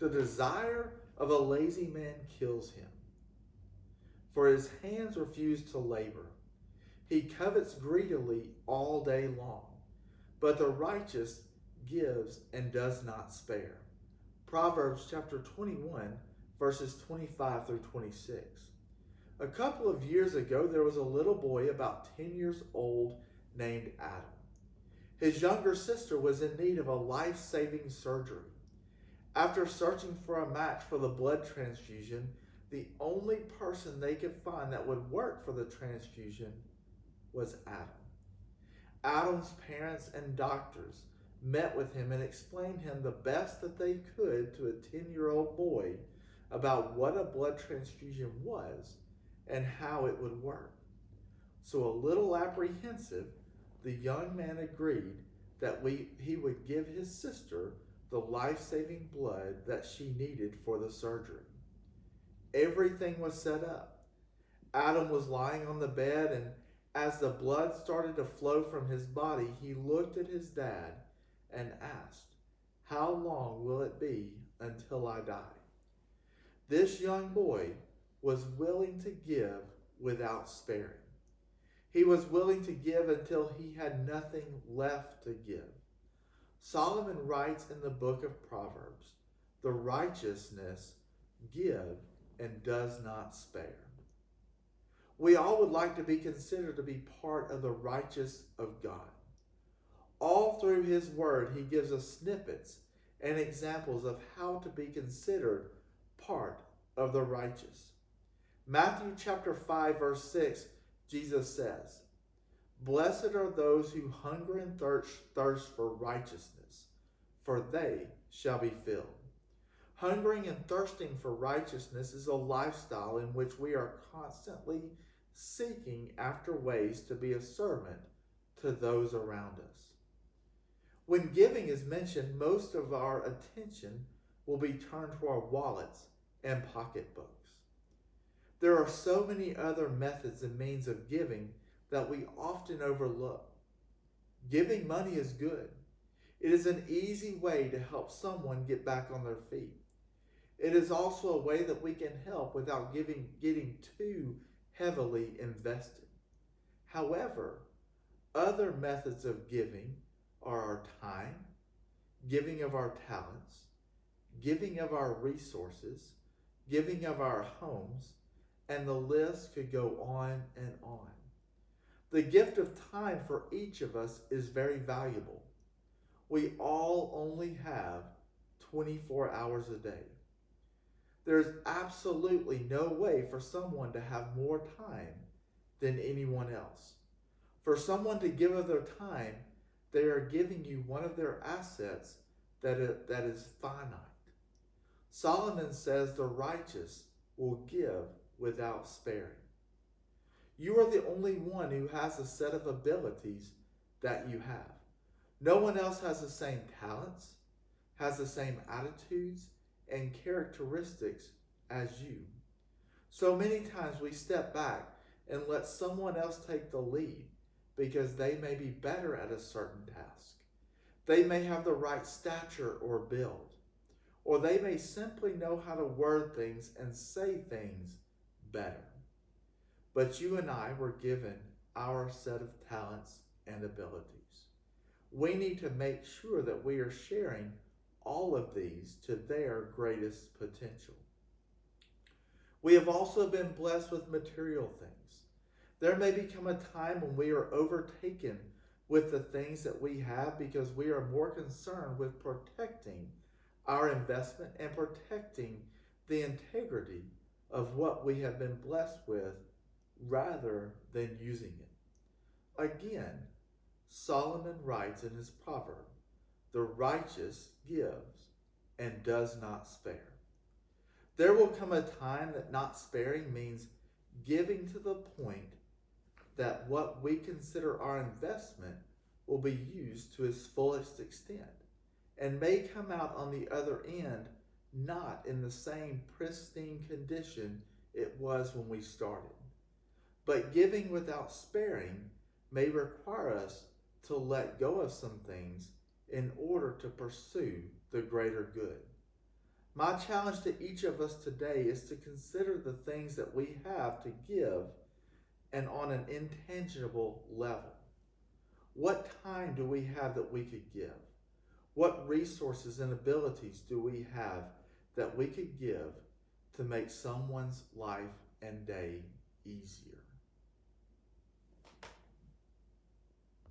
The desire of a lazy man kills him, for his hands refuse to labor. He covets greedily all day long, but the righteous gives and does not spare. Proverbs chapter 21, verses 25 through 26. A couple of years ago, there was a little boy about 10 years old named Adam. His younger sister was in need of a life-saving surgery. After searching for a match for the blood transfusion, the only person they could find that would work for the transfusion was Adam. Adam's parents and doctors met with him and explained him the best that they could to a 10-year-old boy about what a blood transfusion was and how it would work. So, a little apprehensive, the young man agreed that he would give his sister the life-saving blood that she needed for the surgery. Everything was set up. Adam was lying on the bed, and as the blood started to flow from his body, he looked at his dad and asked, "How long will it be until I die?" This young boy was willing to give without sparing. He was willing to give until he had nothing left to give. Solomon writes in the book of Proverbs, "The righteousness give and does not spare." We all would like to be considered to be part of the righteous of God. All through his word, he gives us snippets and examples of how to be considered part of the righteous. Matthew chapter 5, verse 6, Jesus says, "Blessed are those who hunger and thirst for righteousness, for they shall be filled." Hungering and thirsting for righteousness is a lifestyle in which we are constantly seeking after ways to be a servant to those around us. When giving is mentioned, most of our attention will be turned to our wallets and pocketbooks. There are so many other methods and means of giving that we often overlook. Giving money is good. It is an easy way to help someone get back on their feet. It is also a way that we can help without getting too heavily invested. However, other methods of giving are our time, giving of our talents, giving of our resources, giving of our homes, and the list could go on and on. The gift of time for each of us is very valuable. We all only have 24 hours a day. There's absolutely no way for someone to have more time than anyone else. For someone to give of their time, they are giving you one of their assets that is finite. Solomon says the righteous will give without sparing. You are the only one who has a set of abilities that you have. No one else has the same talents, has the same attitudes, and characteristics as you. So many times we step back and let someone else take the lead because they may be better at a certain task. They may have the right stature or build, or they may simply know how to word things and say things better. But you and I were given our set of talents and abilities. We need to make sure that we are sharing all of these to their greatest potential. We have also been blessed with material things. There may become a time when we are overtaken with the things that we have because we are more concerned with protecting our investment and protecting the integrity of what we have been blessed with rather than using it. Again, Solomon writes in his proverb, "The righteous gives and does not spare." There will come a time that not sparing means giving to the point that what we consider our investment will be used to its fullest extent and may come out on the other end not in the same pristine condition it was when we started. But giving without sparing may require us to let go of some things in order to pursue the greater good. My challenge to each of us today is to consider the things that we have to give and on an intangible level. What time do we have that we could give? What resources and abilities do we have that we could give to make someone's life and day easier?